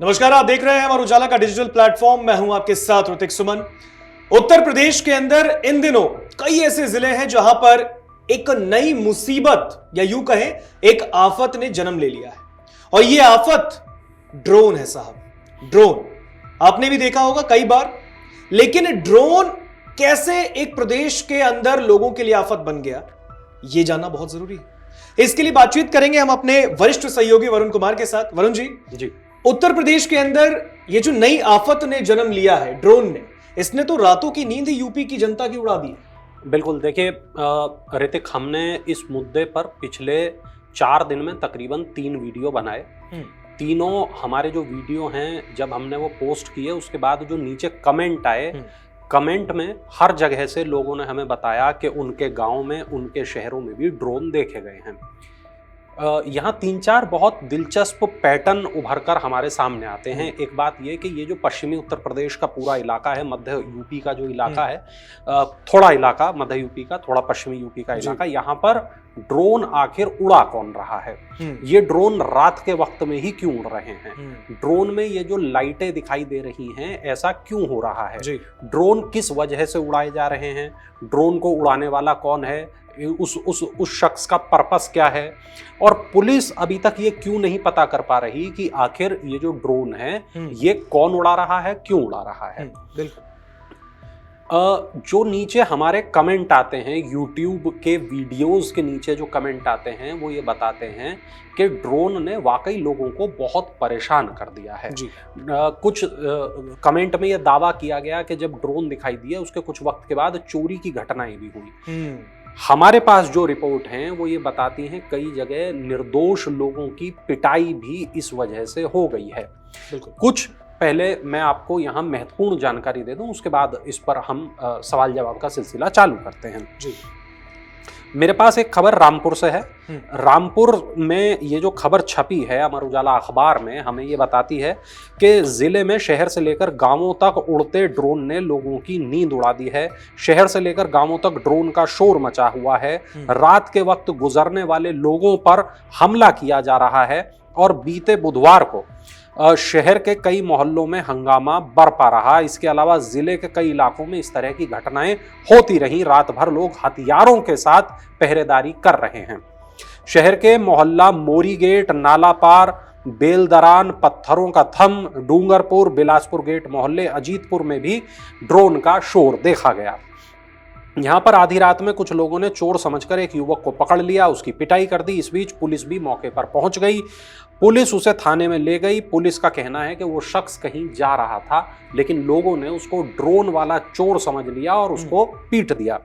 नमस्कार, आप देख रहे हैं अमर उजाला का डिजिटल प्लेटफॉर्म। मैं हूं आपके साथ ऋतिक सुमन। उत्तर प्रदेश के अंदर इन दिनों कई ऐसे जिले हैं जहां पर एक नई मुसीबत या यूं कहें एक आफत ने जन्म ले लिया है, और यह आफत ड्रोन है साहब। ड्रोन आपने भी देखा होगा कई बार, लेकिन ड्रोन कैसे एक प्रदेश के अंदर लोगों के लिए आफत बन गया, यह जानना बहुत जरूरी है। इसके लिए बातचीत करेंगे हम अपने वरिष्ठ सहयोगी वरुण कुमार के साथ। वरुण जी, उत्तर प्रदेश के अंदर ये जो नई आफत ने जन्म लिया है ड्रोन ने, इसने तो रातों की नींद यूपी की जनता की उड़ा दी है। बिल्कुल, देखिए ऋतिक, हमने इस मुद्दे पर पिछले 4 दिन में तकरीबन 3 वीडियो बनाए। तीनों हमारे जो वीडियो हैं, जब हमने वो पोस्ट किए उसके बाद जो नीचे कमेंट आए, कमेंट में हर जगह से लोगों ने हमें बताया कि उनके गांव में, उनके शहरों में भी ड्रोन देखे गए हैं। यहाँ 3-4 बहुत दिलचस्प पैटर्न उभर कर हमारे सामने आते हैं। एक बात ये कि ये जो पश्चिमी उत्तर प्रदेश का पूरा इलाका है, मध्य यूपी का जो इलाका है, थोड़ा इलाका मध्य यूपी का, थोड़ा पश्चिमी यूपी का इलाका, यहाँ पर ड्रोन आखिर उड़ा कौन रहा है? ये ड्रोन रात के वक्त में ही क्यों उड़ रहे हैं? ड्रोन में ये जो लाइटें दिखाई दे रही हैं, ऐसा क्यों हो रहा है? ड्रोन किस वजह से उड़ाए जा रहे हैं? ड्रोन को उड़ाने वाला कौन है? उस शख्स का पर्पस क्या है? और पुलिस अभी तक ये क्यों नहीं पता कर पा रही कि आखिर ये जो ड्रोन है ये कौन उड़ा रहा है, क्यों उड़ा रहा है? बिल्कुल। जो नीचे हमारे कमेंट आते हैं, यूट्यूब के वीडियोस के नीचे जो कमेंट आते हैं, वो ये बताते हैं कि ड्रोन ने वाकई लोगों को बहुत परेशान कर दिया है। कुछ कमेंट में ये दावा किया गया कि जब ड्रोन दिखाई दिया उसके कुछ वक्त के बाद चोरी की घटनाएं भी हुई। हमारे पास जो रिपोर्ट हैं वो ये बताती हैं कई जगह निर्दोष लोगों की पिटाई भी इस वजह से हो गई है। कुछ पहले मैं आपको यहाँ महत्वपूर्ण जानकारी दे दूं, उसके बाद इस पर हम सवाल जवाब का सिलसिला चालू करते हैं। मेरे पास एक खबर रामपुर से है। रामपुर में ये जो खबर छपी है अमर उजाला अखबार में, हमें ये बताती है कि जिले में शहर से लेकर गांवों तक उड़ते ड्रोन ने लोगों की नींद उड़ा दी है। शहर से लेकर गांवों तक ड्रोन का शोर मचा हुआ है। रात के वक्त गुजरने वाले लोगों पर हमला किया जा रहा है और बीते बुधवार को शहर के कई मोहल्लों में हंगामा बरपा रहा। इसके अलावा जिले के कई इलाकों में इस तरह की घटनाएं होती रहीं। रात भर लोग हथियारों के साथ पहरेदारी कर रहे हैं। शहर के मोहल्ला मोरी गेट, नाला पार, बेलदरान, पत्थरों का थम, डूंगरपुर, बिलासपुर गेट मोहल्ले, अजीतपुर में भी ड्रोन का शोर देखा गया। यहाँ पर आधी रात में कुछ लोगों ने चोर समझकर एक युवक को पकड़ लिया, उसकी पिटाई कर दी। इस बीच पुलिस भी मौके पर पहुंच गई। पुलिस उसे थाने में ले गई। पुलिस का कहना है कि वो शख्स कहीं जा रहा था, लेकिन लोगों ने उसको ड्रोन वाला चोर समझ लिया और उसको पीट दिया।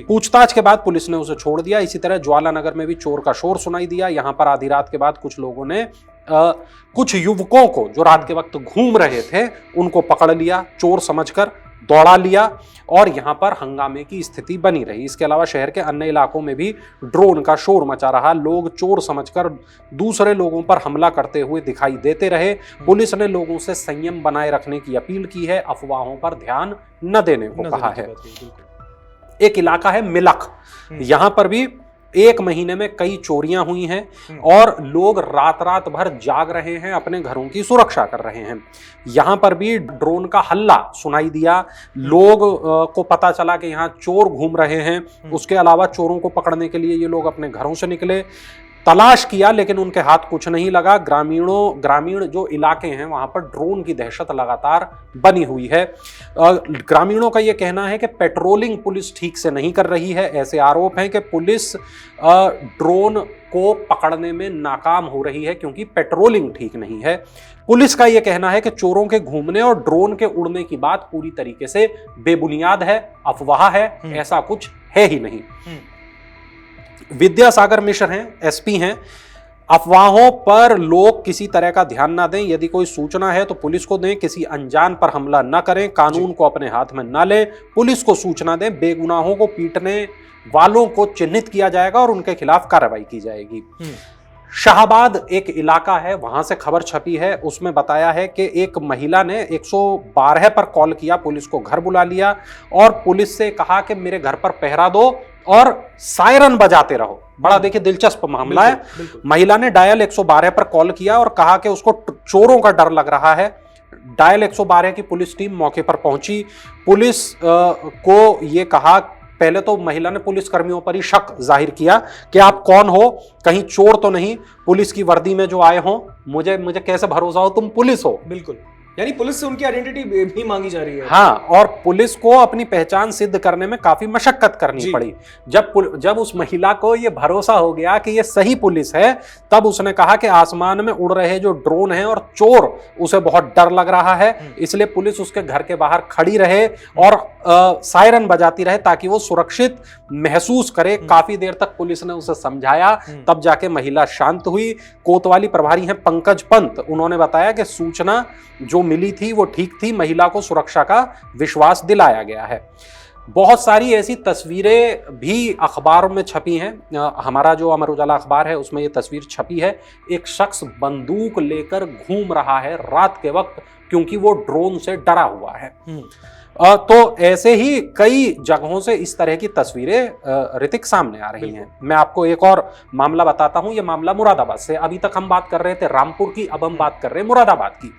पूछताछ के बाद पुलिस ने उसे छोड़ दिया। इसी तरह ज्वाला नगर में भी चोर का शोर सुनाई दिया। यहाँ पर आधी रात के बाद कुछ लोगों ने कुछ युवकों को जो रात के वक्त घूम रहे थे उनको पकड़ लिया, चोर समझकर दौड़ा लिया और यहाँ पर हंगामे की स्थिति बनी रही। इसके अलावा शहर के अन्य इलाकों में भी ड्रोन का शोर मचा रहा। लोग चोर समझकर दूसरे लोगों पर हमला करते हुए दिखाई देते रहे। पुलिस ने लोगों से संयम बनाए रखने की अपील की है, अफवाहों पर ध्यान न देने को कहा है। एक इलाका है मिलक, यहाँ पर भी 1 महीने में कई चोरियां हुई हैं और लोग रात रात भर जाग रहे हैं, अपने घरों की सुरक्षा कर रहे हैं। यहाँ पर भी ड्रोन का हल्ला सुनाई दिया। लोग को पता चला कि यहाँ चोर घूम रहे हैं। उसके अलावा चोरों को पकड़ने के लिए ये लोग अपने घरों से निकले, तलाश किया, लेकिन उनके हाथ कुछ नहीं लगा। ग्रामीण जो इलाके हैं वहां पर ड्रोन की दहशत लगातार बनी हुई है। ग्रामीणों का यह कहना है कि पेट्रोलिंग पुलिस ठीक से नहीं कर रही है। ऐसे आरोप हैं कि पुलिस ड्रोन को पकड़ने में नाकाम हो रही है क्योंकि पेट्रोलिंग ठीक नहीं है। पुलिस का यह कहना है कि चोरों के घूमने और ड्रोन के उड़ने की बात पूरी तरीके से बेबुनियाद है, अफवाह है, ऐसा कुछ है ही नहीं। विद्यासागर मिश्र हैं, एसपी हैं। अफवाहों पर लोग किसी तरह का ध्यान ना दें। यदि कोई सूचना है तो पुलिस को दें। किसी अनजान पर हमला न करें। कानून को अपने हाथ में न लें। पुलिस को सूचना दें। बेगुनाहों को पीटने वालों को चिन्हित किया जाएगा और उनके खिलाफ कार्रवाई की जाएगी। शाहबाद एक इलाका है, वहां से खबर छपी है। उसमें बताया है कि एक महिला ने 112 पर कॉल किया, पुलिस को घर बुला लिया और पुलिस से कहा कि मेरे घर पर पहरा दो, और सायरन बजाते रहो। बड़ा देखिए दिलचस्प मामला है। महिला ने डायल 112 पर कॉल किया और कहा कि उसको चोरों का डर लग रहा है। डायल 112 की पुलिस टीम मौके पर पहुंची। पुलिस को यह कहा, पहले तो महिला ने पुलिस कर्मियों पर ही शक जाहिर किया कि आप कौन हो, कहीं चोर तो नहीं, पुलिस की वर्दी में जो आए हो, मुझे कैसे भरोसा हो तुम पुलिस हो। बिल्कुल, यानी पुलिस से उनकी आइडेंटिटी भी मांगी जा रही है। हाँ, और पुलिस को अपनी पहचान सिद्ध करने में काफी मशक्कत करनी पड़ी। जब उस महिला को यह भरोसा हो गया कि यह सही पुलिस है, तब उसने कहा कि आसमान में उड़ रहे जो ड्रोन हैं और चोर, उसे बहुत डर लग रहा है, इसलिए पुलिस उसके घर के बाहर खड़ी रहे और सायरन बजाती रहे ताकि वो सुरक्षित महसूस करे। काफी देर तक पुलिस ने उसे समझाया, तब जाके महिला शांत हुई। कोतवाली प्रभारी हैं पंकज पंत, उन्होंने बताया कि सूचना जो मिली थी वो ठीक थी, महिला को सुरक्षा का विश्वास दिलाया गया है। बहुत सारी ऐसी तस्वीरें भी अखबार में छपी हैं। हमारा जो अमर उजाला अखबार है उसमें ये तस्वीर छपी है। एक शख्स बंदूक लेकर घूम रहा है रात के वक्त, क्योंकि वो ड्रोन से डरा हुआ है। तो ऐसे ही कई जगहों से इस तरह की तस्वीरें ऋतिक सामने आ रही हैं। मैं आपको एक और मामला बताता हूं। यह मामला मुरादाबाद से। अभी तक हम बात कर रहे थे रामपुर की, अब हम बात कर रहे हैं मुरादाबाद की।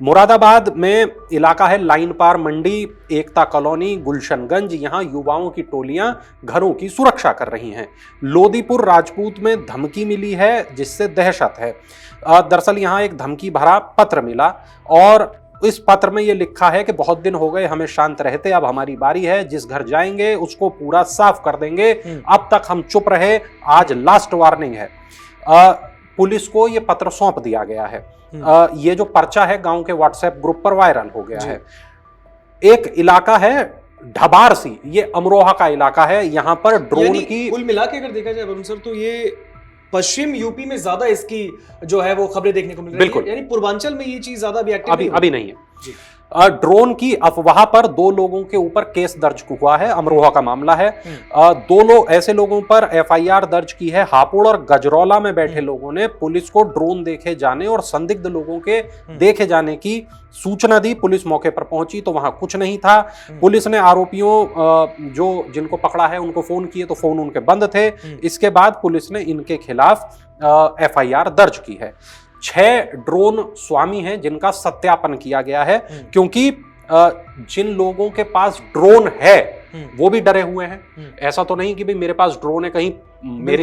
मुरादाबाद में इलाका है लाइन पार मंडी, एकता कॉलोनी, गुलशनगंज। यहां युवाओं की टोलियां घरों की सुरक्षा कर रही हैं। लोदीपुर राजपूत में धमकी मिली है जिससे दहशत है। दरअसल यहां एक धमकी भरा पत्र मिला और इस पत्र में यह लिखा है कि बहुत दिन हो गए हमें शांत रहते, अब हमारी बारी है, जिस घर जाएंगे उसको पूरा साफ कर देंगे, अब तक हम चुप रहे, आज लास्ट वार्निंग है। पुलिस को यह पत्र सौंप दिया गया है। ये जो पर्चा है गांव के व्हाट्सएप ग्रुप पर वायरल हो गया है। एक इलाका है ढबारसी, ये अमरोहा का इलाका है। यहां पर ड्रोन की कुल मिला के अगर देखा जाए वरुण सर, तो ये पश्चिम यूपी में ज्यादा इसकी जो है वो खबरें देखने को मिल रही है। यानी पूर्वांचल में ये चीज ज्यादा अभी एक्टिव अभी नहीं है। ड्रोन की अफवाह पर 2 लोगों के ऊपर केस दर्ज हुआ है। अमरोहा का मामला है। 2 ऐसे लोगों पर एफआईआर दर्ज की है। हापुड़ और गजरौला में बैठे लोगों ने पुलिस को ड्रोन देखे जाने और संदिग्ध लोगों के देखे जाने की सूचना दी। पुलिस मौके पर पहुंची तो वहां कुछ नहीं था। पुलिस ने आरोपियों जिनको पकड़ा है उनको फोन किए तो फोन उनके बंद थे। इसके बाद पुलिस ने इनके खिलाफ एफआईआर दर्ज की है। 6 ड्रोन स्वामी हैं जिनका सत्यापन किया गया है, क्योंकि जिन लोगों के पास ड्रोन है वो भी डरे हुए हैं। ऐसा तो नहीं कि भाई मेरे पास ड्रोन है, कहीं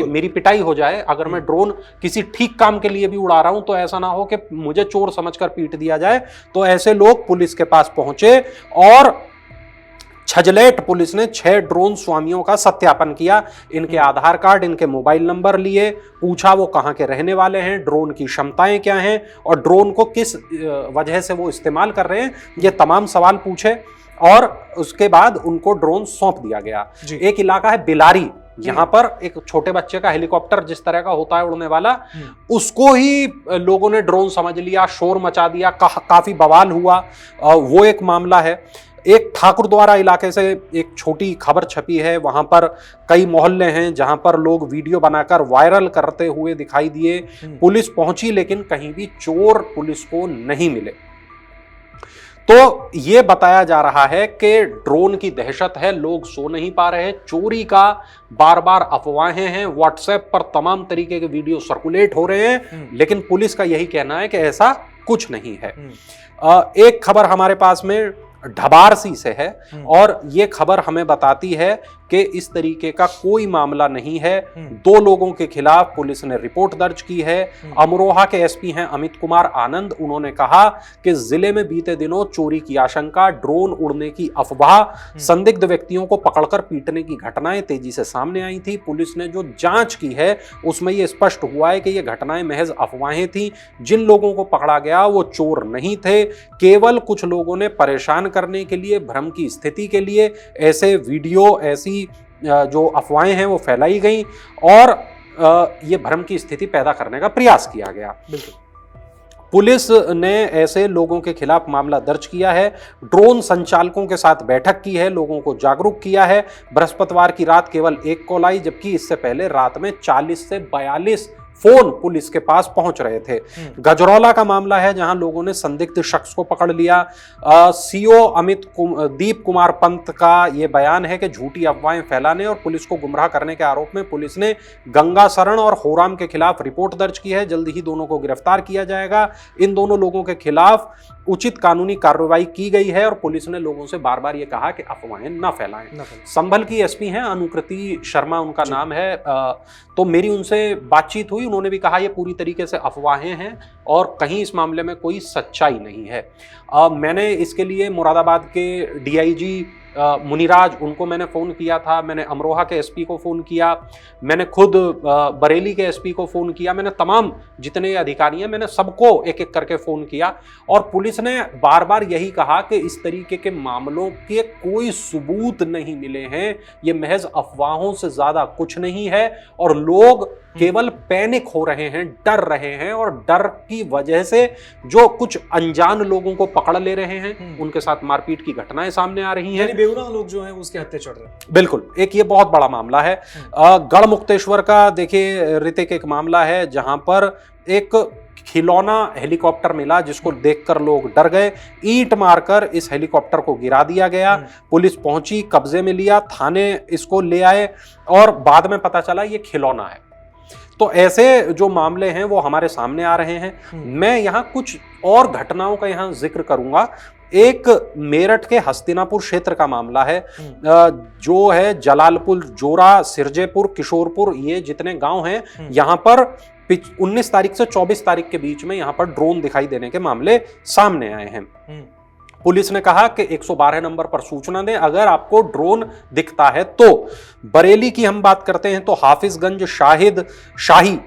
मेरी पिटाई हो जाए। अगर मैं ड्रोन किसी ठीक काम के लिए भी उड़ा रहा हूं तो ऐसा ना हो कि मुझे चोर समझकर पीट दिया जाए। तो ऐसे लोग पुलिस के पास पहुंचे और छजलेट पुलिस ने 6 ड्रोन स्वामियों का सत्यापन किया। इनके आधार कार्ड, इनके मोबाइल नंबर लिए, पूछा वो कहां के रहने वाले हैं, ड्रोन की क्षमताएं क्या हैं और ड्रोन को किस वजह से वो इस्तेमाल कर रहे हैं, ये तमाम सवाल पूछे और उसके बाद उनको ड्रोन सौंप दिया गया। एक इलाका है बिलारी, यहां पर एक छोटे बच्चे का हेलीकॉप्टर जिस तरह का होता है उड़ने वाला, उसको ही लोगों ने ड्रोन समझ लिया, शोर मचा दिया, काफी बवाल हुआ। वो एक मामला है। एक ठाकुरद्वारा इलाके से एक छोटी खबर छपी है। वहां पर कई मोहल्ले हैं जहां पर लोग वीडियो बनाकर वायरल करते हुए दिखाई दिए। पुलिस पहुंची लेकिन कहीं भी चोर पुलिस को नहीं मिले। तो यह बताया जा रहा है कि ड्रोन की दहशत है, लोग सो नहीं पा रहे, चोरी का बार बार अफवाहें हैं, व्हाट्सएप पर तमाम तरीके के वीडियो सर्कुलेट हो रहे हैं, लेकिन पुलिस का यही कहना है कि ऐसा कुछ नहीं है। एक खबर हमारे पास में ढबारसी से है और ये खबर हमें बताती है कि इस तरीके का कोई मामला नहीं है। 2 लोगों के खिलाफ पुलिस ने रिपोर्ट दर्ज की है। अमरोहा के एसपी हैं अमित कुमार आनंद, उन्होंने कहा कि जिले में बीते दिनों चोरी की आशंका, ड्रोन उड़ने की अफवाह, संदिग्ध व्यक्तियों को पकड़कर पीटने की घटनाएं तेजी से सामने आई थी। पुलिस ने जो जांच की है उसमें यह स्पष्ट हुआ है कि ये घटनाएं महज अफवाहें थी। जिन लोगों को पकड़ा गया वो चोर नहीं थे, केवल कुछ लोगों ने परेशान करने के लिए, भ्रम की स्थिति के लिए ऐसे वीडियो, ऐसी जो अफवाहें हैं वो फैलाई गई और ये भ्रम की स्थिति पैदा करने का प्रयास किया गया। पुलिस ने ऐसे लोगों के खिलाफ मामला दर्ज किया है। ड्रोन संचालकों के साथ बैठक की है, लोगों को जागरूक किया है। बृहस्पतिवार की रात केवल 1 कॉल आई, जबकि इससे पहले रात में 40 से 42 फोन पुलिस के पास पहुंच रहे थे। गजरौला का मामला है जहां लोगों ने संदिग्ध शख्स को पकड़ लिया। सीओ दीप कुमार पंत का यह बयान है कि झूठी अफवाहें फैलाने और पुलिस को गुमराह करने के आरोप में पुलिस ने गंगा शरण और होराम के खिलाफ रिपोर्ट दर्ज की है। जल्द ही दोनों को गिरफ्तार किया जाएगा। इन दोनों लोगों के खिलाफ उचित कानूनी कार्रवाई की गई है और पुलिस ने लोगों से बार बार ये कहा कि अफवाहें न फैलाएं। संभल की एसपी हैं अनुकृति शर्मा उनका नाम है। तो मेरी उनसे बातचीत हुई, उन्होंने भी कहा ये पूरी तरीके से अफवाहें हैं और कहीं इस मामले में कोई सच्चाई नहीं है। मैंने इसके लिए मुरादाबाद के डीआईजी मुनिराज उनको मैंने फ़ोन किया था, मैंने अमरोहा के एसपी को फ़ोन किया, मैंने खुद बरेली के एसपी को फ़ोन किया, मैंने तमाम जितने अधिकारी हैं मैंने सबको एक एक करके फ़ोन किया और पुलिस ने बार बार यही कहा कि इस तरीके के मामलों के कोई सबूत नहीं मिले हैं, ये महज अफवाहों से ज़्यादा कुछ नहीं है और लोग केवल पैनिक हो रहे हैं, डर रहे हैं और डर की वजह से जो कुछ अनजान लोगों को पकड़ ले रहे हैं उनके साथ मारपीट की घटनाएं सामने आ रही हैं। बेगुनाह लोग जो हैं उसके हत्थे चढ़ रहे हैं। बिल्कुल, एक ये बहुत बड़ा मामला है। गढ़मुक्तेश्वर का देखिए ऋतिक एक मामला है जहां पर एक खिलौना हेलीकॉप्टर मिला जिसको देखकर लोग डर गए। ईंट मारकर इस हेलीकॉप्टर को गिरा दिया गया। पुलिस पहुंची, कब्जे में लिया, थाने इसको ले आए और बाद में पता चला ये खिलौना है। तो ऐसे जो मामले हैं वो हमारे सामने आ रहे हैं। मैं यहाँ कुछ और घटनाओं का यहाँ जिक्र करूंगा। एक मेरठ के हस्तिनापुर क्षेत्र का मामला है, जो है जलालपुर, जोरा, सिरजेपुर, किशोरपुर, ये जितने गांव हैं यहाँ पर 19 तारीख से 24 तारीख के बीच में यहाँ पर ड्रोन दिखाई देने के मामले सामने आए हैं। पुलिस ने कहा कि 112 नंबर पर सूचना दें अगर आपको ड्रोन दिखता है तो। बरेली की हम बात करते हैं तो हाफिजगंज, शाही,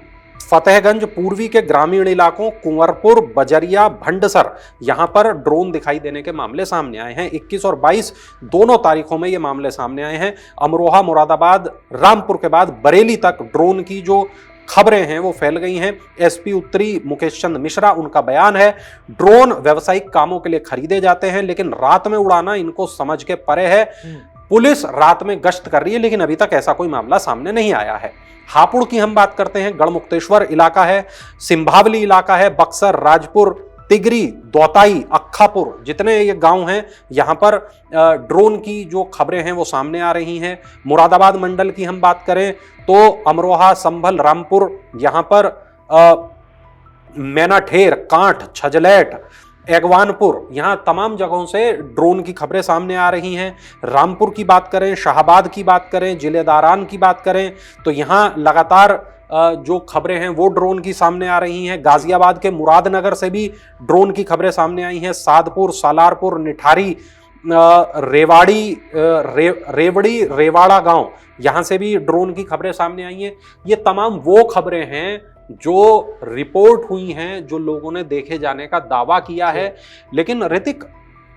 फतेहगंज, पूर्वी के ग्रामीण इलाकों कुंवरपुर, बजरिया, भंडसर यहां पर ड्रोन दिखाई देने के मामले सामने आए हैं। 21 और 22 दोनों तारीखों में ये मामले सामने आए हैं। अमरोहा, मुरादाबाद, रामपुर के बाद बरेली तक ड्रोन की जो खबरें हैं वो फैल गई हैं। एसपी उत्तरी मुकेश चंद मिश्रा, उनका बयान है ड्रोन व्यावसायिक कामों के लिए खरीदे जाते हैं लेकिन रात में उड़ाना इनको समझ के परे है। पुलिस रात में गश्त कर रही है लेकिन अभी तक ऐसा कोई मामला सामने नहीं आया है। हापुड़ की हम बात करते हैं, गढ़मुक्तेश्वर इलाका है, सिंभावली इलाका है, बक्सर, राजपुर, तिगरी, दौताई, अक्खापुर, जितने ये गांव हैं यहाँ पर ड्रोन की जो खबरें हैं वो सामने आ रही हैं। मुरादाबाद मंडल की हम बात करें तो अमरोहा, संभल, रामपुर, यहाँ पर मैनाठेर, कांठ, छजलैट, एगवानपुर, यहाँ तमाम जगहों से ड्रोन की खबरें सामने आ रही हैं। रामपुर की बात करें, शाहबाद की बात करें, जिलेदारान की बात करें तो यहाँ लगातार जो खबरें हैं वो ड्रोन की सामने आ रही हैं। गाजियाबाद के मुरादनगर से भी ड्रोन की खबरें सामने आई हैं। सादपुर, सालारपुर, निठारी, रेवड़ी, रेवाड़ा गांव, यहाँ से भी ड्रोन की खबरें सामने आई हैं। ये तमाम वो खबरें हैं जो रिपोर्ट हुई हैं, जो लोगों ने देखे जाने का दावा किया है। लेकिन ऋतिक,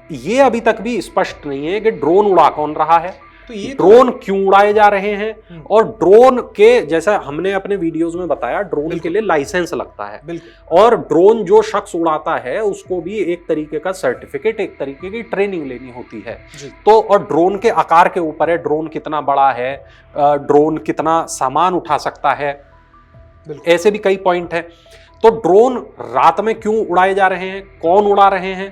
ये अभी तक भी स्पष्ट नहीं है कि ड्रोन उड़ा कौन रहा है, तो ये ड्रोन क्यों उड़ाए जा रहे हैं और ड्रोन के, जैसा हमने अपने वीडियोस में बताया, ड्रोन के लिए लाइसेंस लगता है और ड्रोन जो शख्स उड़ाता है उसको भी एक तरीके का सर्टिफिकेट, एक तरीके की ट्रेनिंग लेनी होती है। तो और ड्रोन के आकार के ऊपर है, ड्रोन कितना बड़ा है, ड्रोन कितना सामान उठा सकता है, ऐसे भी कई पॉइंट है। तो ड्रोन रात में क्यों उड़ाए जा रहे हैं, कौन उड़ा रहे हैं,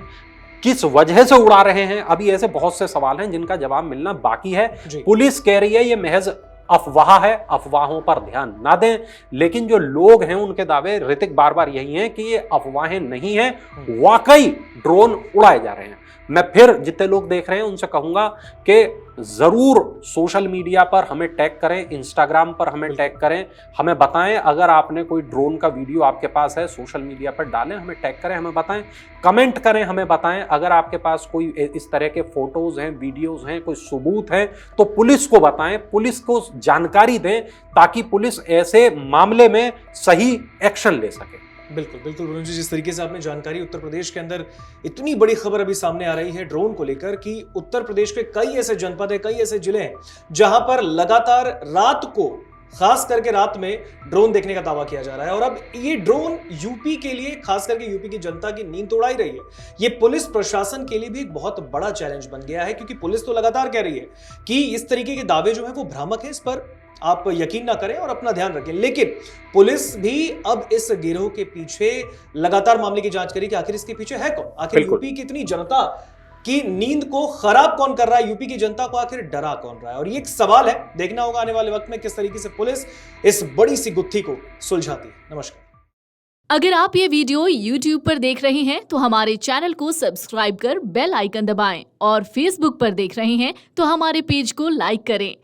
किस वजह से उड़ा रहे हैं, अभी ऐसे बहुत से सवाल हैं जिनका जवाब मिलना बाकी है। पुलिस कह रही है ये महज अफवाह है, अफवाहों पर ध्यान ना दें, लेकिन जो लोग हैं उनके दावे ऋतिक बार बार यही हैं कि ये अफवाहें नहीं है, वाकई ड्रोन उड़ाए जा रहे हैं। मैं फिर जितने लोग देख रहे हैं उनसे कहूंगा कि जरूर सोशल मीडिया पर हमें टैग करें, इंस्टाग्राम पर हमें टैग करें, हमें बताएं अगर आपने कोई ड्रोन का वीडियो आपके पास है, सोशल मीडिया पर डालें, हमें टैग करें, हमें बताएं, कमेंट करें, हमें बताएं। अगर आपके पास कोई इस तरह के फोटोज हैं, वीडियोज हैं, कोई सबूत हैं तो पुलिस को बताएं, पुलिस को जानकारी दें ताकि पुलिस ऐसे मामले में सही एक्शन ले सके। बिल्कुल बिल्कुल वरुण जी, जिस तरीके से आपने जानकारी, उत्तर प्रदेश के अंदर इतनी बड़ी खबर अभी सामने आ रही है ड्रोन को लेकर कि उत्तर प्रदेश के कई ऐसे जनपद है, कई ऐसे जिले हैं जहां पर लगातार रात को खास करके रात में ड्रोन देखने का दावा किया जा रहा है। और अब ये ड्रोन यूपी के लिए, खास करके यूपी की जनता की नींद तो उड़ा ही रही है। ये पुलिस प्रशासन के लिए भी एक बहुत बड़ा चैलेंज बन गया है, क्योंकि पुलिस तो लगातार कह रही है कि इस तरीके के दावे जो है वो भ्रामक है, इस पर आप यकीन ना करें और अपना ध्यान रखें। लेकिन पुलिस भी अब इस गिरोह के पीछे लगातार मामले की जांच करी कि आखिर इसके पीछे है कौन, आखिर यूपी की इतनी जनता कि नींद को खराब कौन कर रहा है, यूपी की जनता को आखिर डरा कौन रहा है। और ये एक सवाल है, देखना होगा आने वाले वक्त में किस तरीके से पुलिस इस बड़ी सी गुत्थी को सुलझाती है। नमस्कार। अगर आप ये वीडियो YouTube पर देख रहे हैं तो हमारे चैनल को सब्सक्राइब कर बेल आइकन दबाएं और Facebook पर देख रहे हैं तो हमारे पेज को लाइक करें।